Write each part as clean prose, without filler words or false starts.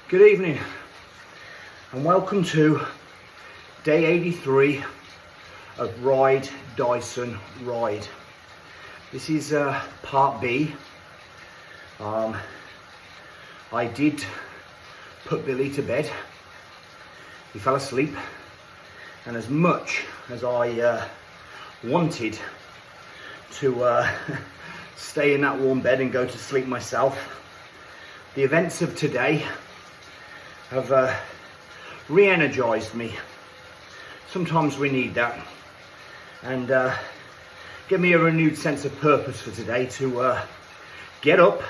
Good evening and welcome to day 83 of Dyson Ride. This is part B. I did put Billy to bed. He fell asleep, and as much as I wanted to stay in that warm bed and go to sleep myself, the events of today have re-energized me. Sometimes we need that, and give me a renewed sense of purpose for today to get up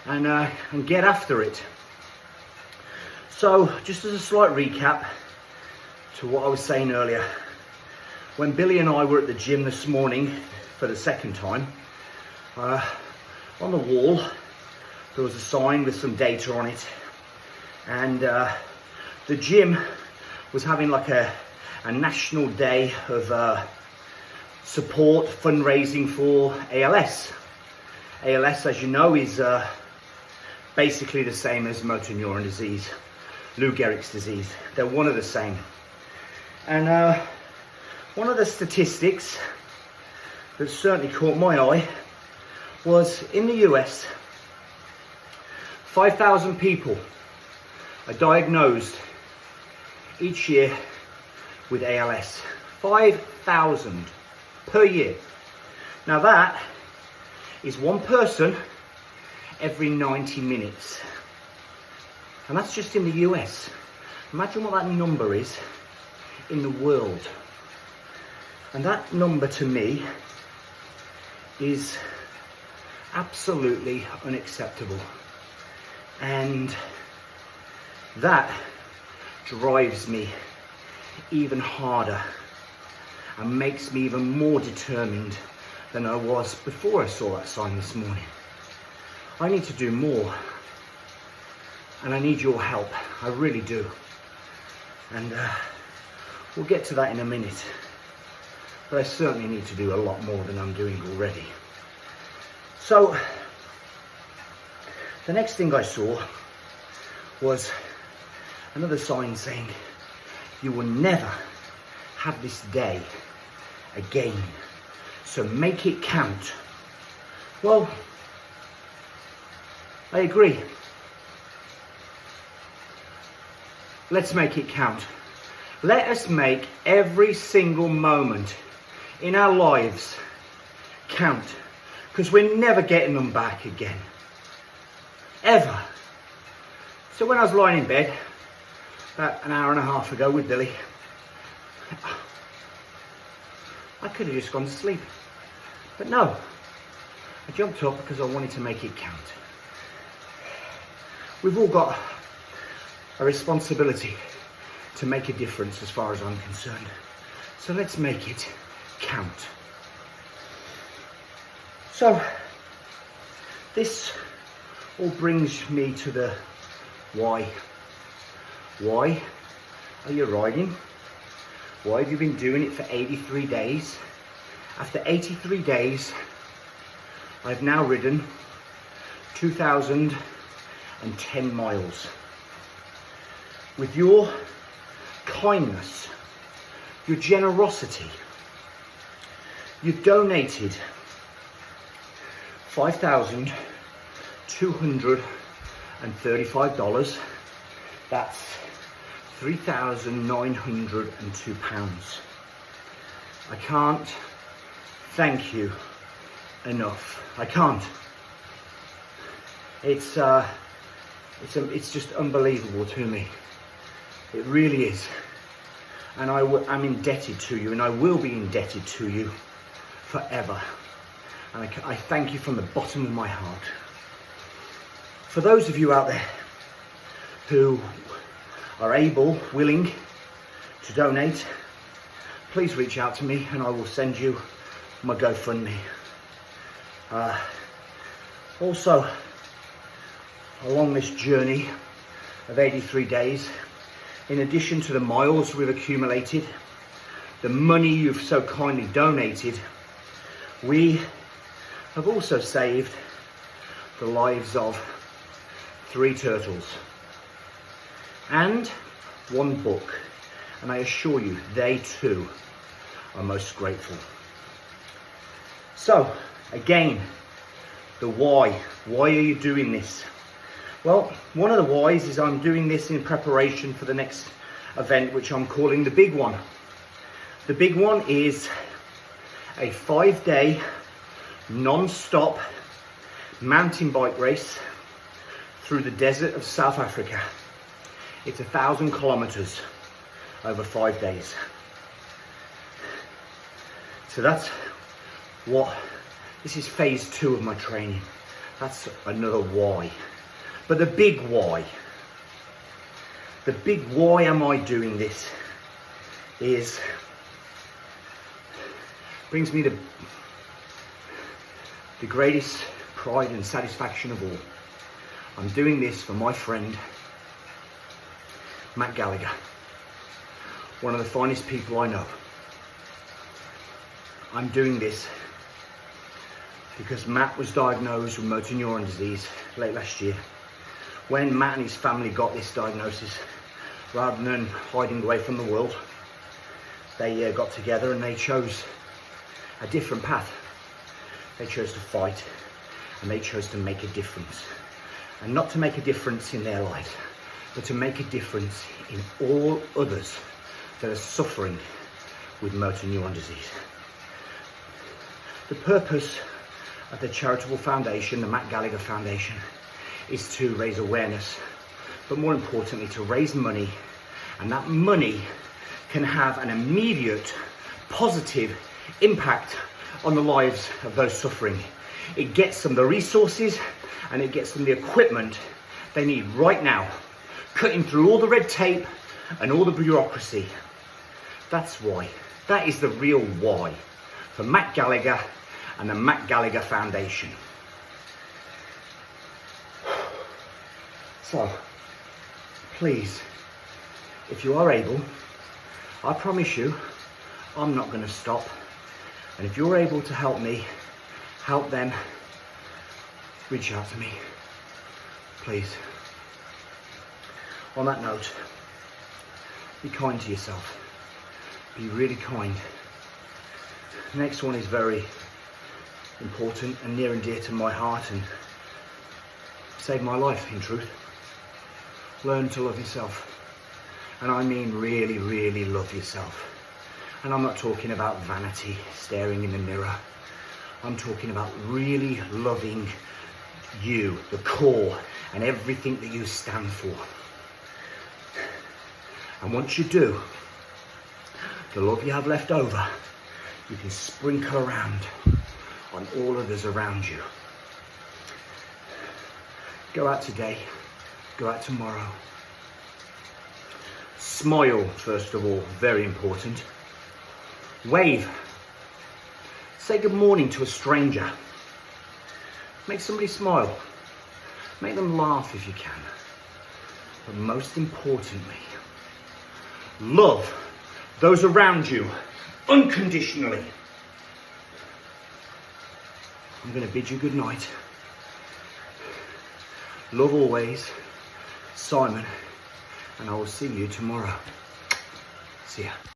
and get after it. So just as a slight recap to what I was saying earlier, when Billy and I were at the gym this morning for the second time, on the wall there was a sign with some data on it, and the gym was having like a national day of support fundraising for ALS. ALS, as you know, is basically the same as motor neuron disease, Lou Gehrig's disease. They're one of the same. And one of the statistics that certainly caught my eye was in the US, 5,000 people are diagnosed each year with ALS. 5,000 per year. Now that is one person every 90 minutes. And that's just in the US. Imagine what that number is in the world. And that number to me is absolutely unacceptable. And that drives me even harder and makes me even more determined than I was before I saw that sign this morning. I need to do more, and I need your help. I really do. And we'll get to that in a minute. But I certainly need to do a lot more than I'm doing already. So the next thing I saw was another sign saying, "You will never have this day again, so make it count." Well, I agree. Let's make it count. Let us make every single moment in our lives count, because we're never getting them back again. Ever. So when I was lying in bed about an hour and a half ago with Billy, I could have just gone to sleep. But no, I jumped up because I wanted to make it count. We've all got a responsibility to make a difference as far as I'm concerned. So let's make it count. So this all brings me to the why. Why are you riding? Why have you been doing it for 83 days? After 83 days, I've now ridden 2,010 miles. With your kindness, your generosity, you've donated $5,235. That's £3,902. I can't thank you enough. I can't. It's just unbelievable to me. It really is. And I'm indebted to you, and I will be indebted to you forever. And I thank you from the bottom of my heart. For those of you out there who are able, willing to donate, please reach out to me and I will send you my GoFundMe. Also, along this journey of 83 days, in addition to the miles we've accumulated, the money you've so kindly donated, we have also saved the lives of 3 turtles. and one book. And I assure you, they too are most grateful. So, again, the why. Why are you doing this? Well, one of the whys is I'm doing this in preparation for the next event, which I'm calling the big one. The big one is a 5-day non-stop mountain bike race through the desert of South Africa. It's 1,000 kilometers over 5 days. So that's this is phase 2 of my training. That's another why. But the big why am I doing this brings me the greatest pride and satisfaction of all. I'm doing this for my friend Matt Gallagher, one of the finest people I know. I'm doing this because Matt was diagnosed with motor neuron disease late last year. When Matt and his family got this diagnosis, rather than hiding away from the world, they got together and they chose a different path. They chose to fight, and they chose to make a difference. And not to make a difference in their lives, but to make a difference in all others that are suffering with motor neuron disease. The purpose of the charitable foundation, the Matt Gallagher Foundation, is to raise awareness, but more importantly to raise money, and that money can have an immediate positive impact on the lives of those suffering. It gets them the resources and it gets them the equipment they need right now, cutting through all the red tape and all the bureaucracy. That's why. That is the real why for Matt Gallagher and the Matt Gallagher Foundation. So, please, if you are able, I promise you, I'm not going to stop. And if you're able to help me, help them, reach out to me, please. On that note, be kind to yourself. Be really kind. The next one is very important and near and dear to my heart and saved my life, in truth. Learn to love yourself. And I mean really, really love yourself. And I'm not talking about vanity, staring in the mirror. I'm talking about really loving you, the core, and everything that you stand for. And once you do, the love you have left over, you can sprinkle around on all others around you. Go out today, go out tomorrow. Smile, first of all, very important. Wave. Say good morning to a stranger. Make somebody smile. Make them laugh if you can. But most importantly, love those around you unconditionally. I'm going to bid you good night. Love always, Simon, and I will see you tomorrow. See ya.